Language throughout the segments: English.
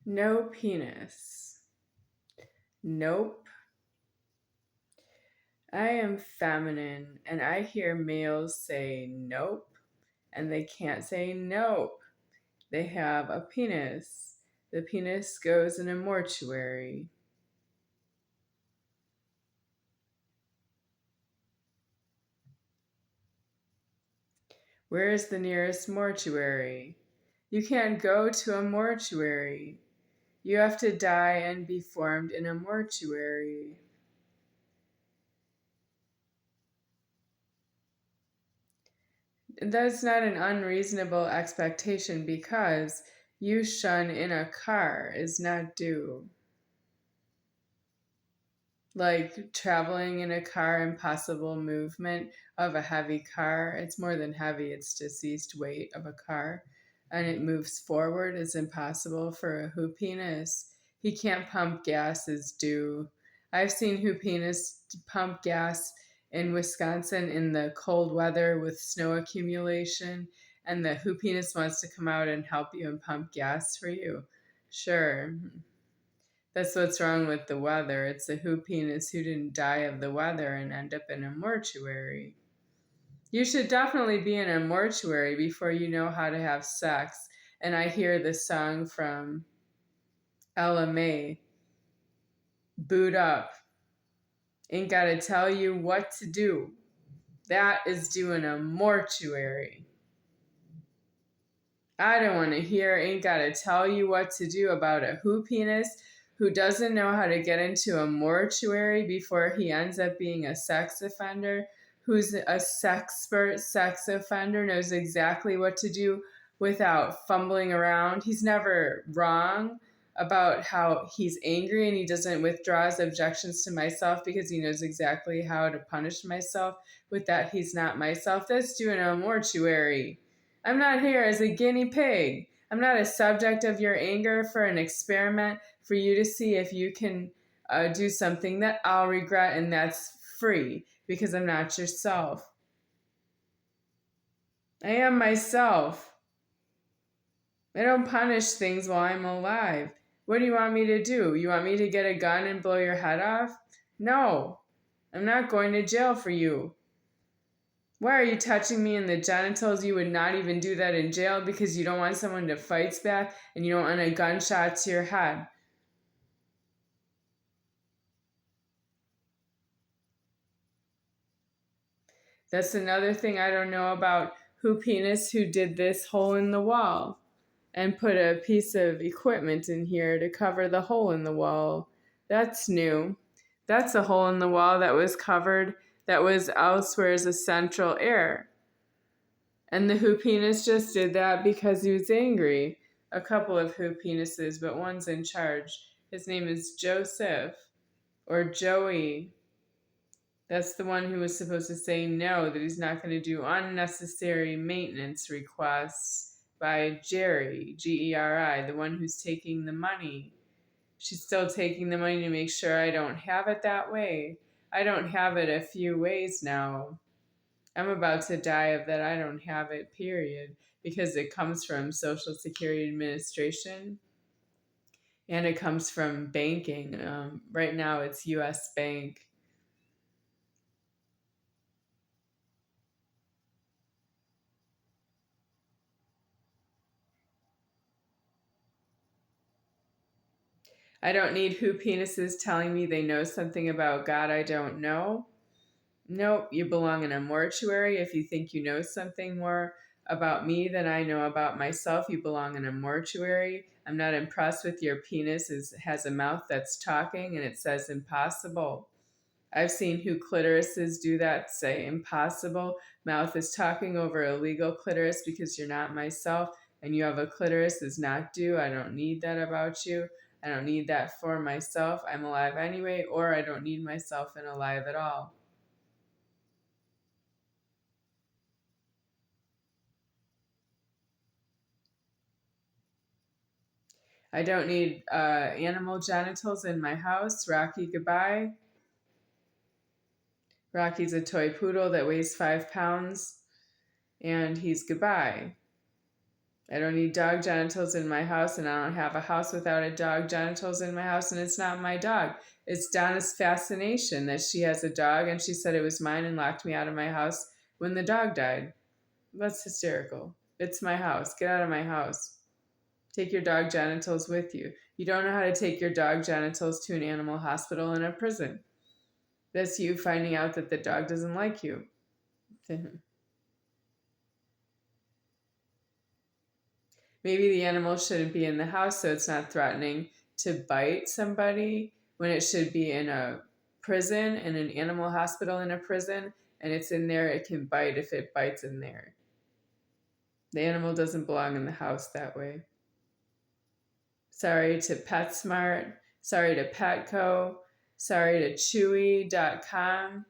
No penis. Nope. I am feminine, and I hear males say nope, and they can't say nope. They have a penis. The penis goes in a mortuary. Where is the nearest mortuary? You can't go to a mortuary. You have to die and be formed in a mortuary. That's not an unreasonable expectation because you shun in a car is not due. Like traveling in a car, impossible movement of a heavy car. It's more than heavy, it's deceased weight of a car. And it moves forward is impossible for a whopeenis. He can't pump gas is due. I've seen whopeenis pump gas in Wisconsin in the cold weather with snow accumulation, and the whopeenis wants to come out and help you and pump gas for you. Sure. That's what's wrong with the weather. It's the whopeenis who didn't die of the weather and end up in a mortuary. You should definitely be in a mortuary before you know how to have sex. And I hear the song from Ella May, Boot Up. Ain't gotta tell you what to do. That is doing a mortuary. I don't want to hear ain't gotta tell you what to do about a whopeenis who doesn't know how to get into a mortuary before he ends up being a sex offender, who's a sexpert sex offender, knows exactly what to do without fumbling around. He's never wrong about how he's angry and he doesn't withdraw his objections to myself because he knows exactly how to punish myself with that he's not myself. That's doing a mortuary. I'm not here as a guinea pig. I'm not a subject of your anger for an experiment for you to see if you can do something that I'll regret, and that's free because I'm not yourself. I am myself. I don't punish things while I'm alive. What do you want me to do? You want me to get a gun and blow your head off? No, I'm not going to jail for you. Why are you touching me in the genitals? You would not even do that in jail because you don't want someone to fight back and you don't want a gunshot to your head. That's another thing I don't know about whopeenis who did this hole in the wall and put a piece of equipment in here to cover the hole in the wall. That's new. That's a hole in the wall that was covered that was elsewhere as a central air. And the whopeenis just did that because he was angry. A couple of whopenises, but one's in charge. His name is Joseph or Joey. That's the one who was supposed to say no, that he's not going to do unnecessary maintenance requests by Jerry, Geri, the one who's taking the money. She's still taking the money to make sure I don't have it that way. I don't have it a few ways now. I'm about to die of that I don't have it, period, because it comes from Social Security Administration and it comes from banking. Right now it's U.S. Bank. I don't need whopenises telling me they know something about God I don't know. Nope, you belong in a mortuary. If you think you know something more about me than I know about myself, you belong in a mortuary. I'm not impressed with your penis. It has a mouth that's talking and it says impossible. I've seen who clitorises do that, say impossible. Mouth is talking over a legal clitoris because you're not myself and you have a clitoris is not due. I don't need that about you. I don't need that for myself. I'm alive anyway, or I don't need myself and alive at all. I don't need animal genitals in my house. Rocky, goodbye. Rocky's a toy poodle that weighs 5 pounds, and he's goodbye. I don't need dog genitals in my house, and I don't have a house without a dog genitals in my house, and it's not my dog. It's Donna's fascination that she has a dog, and she said it was mine and locked me out of my house when the dog died. That's hysterical. It's my house. Get out of my house. Take your dog genitals with you. You don't know how to take your dog genitals to an animal hospital and a prison. That's you finding out that the dog doesn't like you. Maybe the animal shouldn't be in the house so it's not threatening to bite somebody when it should be in a prison, in an animal hospital in a prison, and it's in there, it can bite if it bites in there. The animal doesn't belong in the house that way. Sorry to PetSmart. Sorry to Petco. Sorry to Chewy.com.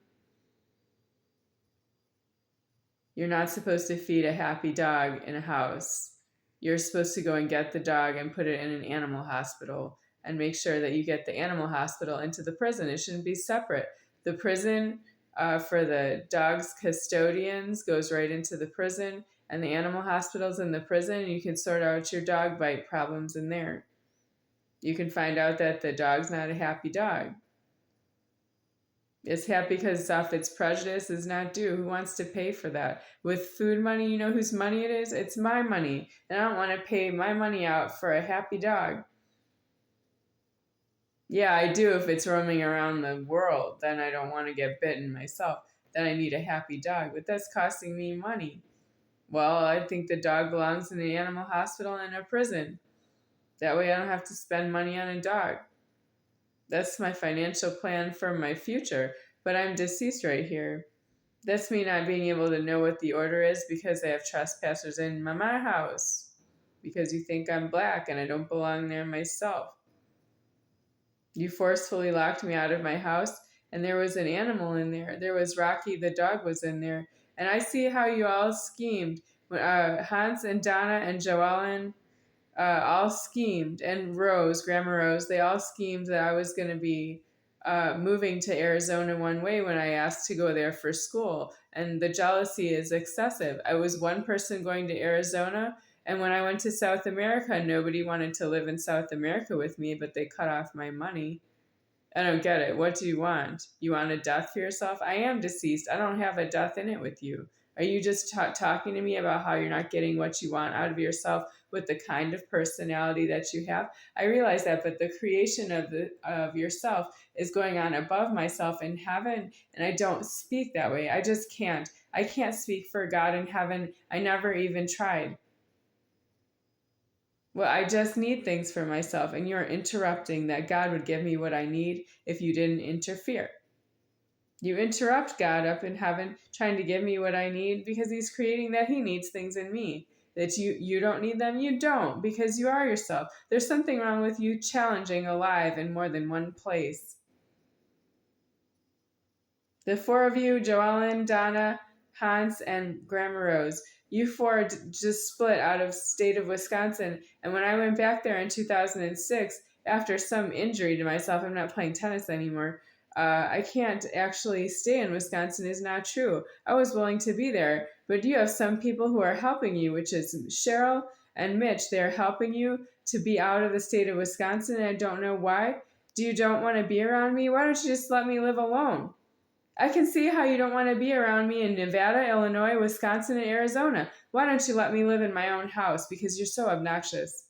You're not supposed to feed a happy dog in a house. You're supposed to go and get the dog and put it in an animal hospital and make sure that you get the animal hospital into the prison. It shouldn't be separate. The prison for the dog's custodians goes right into the prison, and the animal hospital's in the prison, and you can sort out your dog bite problems in there. You can find out that the dog's not a happy dog. It's happy because it's off its prejudice is not due. Who wants to pay for that? With food money, you know whose money it is? It's my money. And I don't want to pay my money out for a happy dog. Yeah, I do if it's roaming around the world. Then I don't want to get bitten myself. Then I need a happy dog. But that's costing me money. Well, I think the dog belongs in an animal hospital and a prison. That way I don't have to spend money on a dog. That's my financial plan for my future, but I'm deceased right here. That's me not being able to know what the order is because I have trespassers in my house. Because you think I'm black and I don't belong there myself. You forcefully locked me out of my house, and there was an animal in there. There was Rocky, the dog was in there. And I see how you all schemed. Hahnss and Donna and JoEllen all schemed, and Grandma Rose, they all schemed that I was going to be moving to Arizona one way when I asked to go there for school. And the jealousy is excessive. I was one person going to Arizona, and when I went to South America, nobody wanted to live in South America with me, but they cut off my money. I don't get it. What do you want? You want a death for yourself? I am deceased. I don't have a death in it with you. Are you just talking to me about how you're not getting what you want out of yourself with the kind of personality that you have? I realize that, but the creation of yourself is going on above myself in heaven, and I don't speak that way. I just can't. I can't speak for God in heaven. I never even tried. Well, I just need things for myself, and you're interrupting that God would give me what I need if you didn't interfere. You interrupt God up in heaven trying to give me what I need because he's creating that he needs things in me. That you don't need them, you don't, because you are yourself. There's something wrong with you challenging alive in more than one place. The four of you, JoEllen, Donna, Hahnss, and Grandma Rose, you four just split out of state of Wisconsin. And when I went back there in 2006, after some injury to myself, I'm not playing tennis anymore. I can't actually stay in Wisconsin is not true. I was willing to be there, but you have some people who are helping you, which is Cheryl and Mitch. They're helping you to be out of the state of Wisconsin, and I don't know why. Do you don't want to be around me? Why don't you just let me live alone? I can see how you don't want to be around me in Nevada, Illinois, Wisconsin, and Arizona. Why don't you let me live in my own house? Because you're so obnoxious.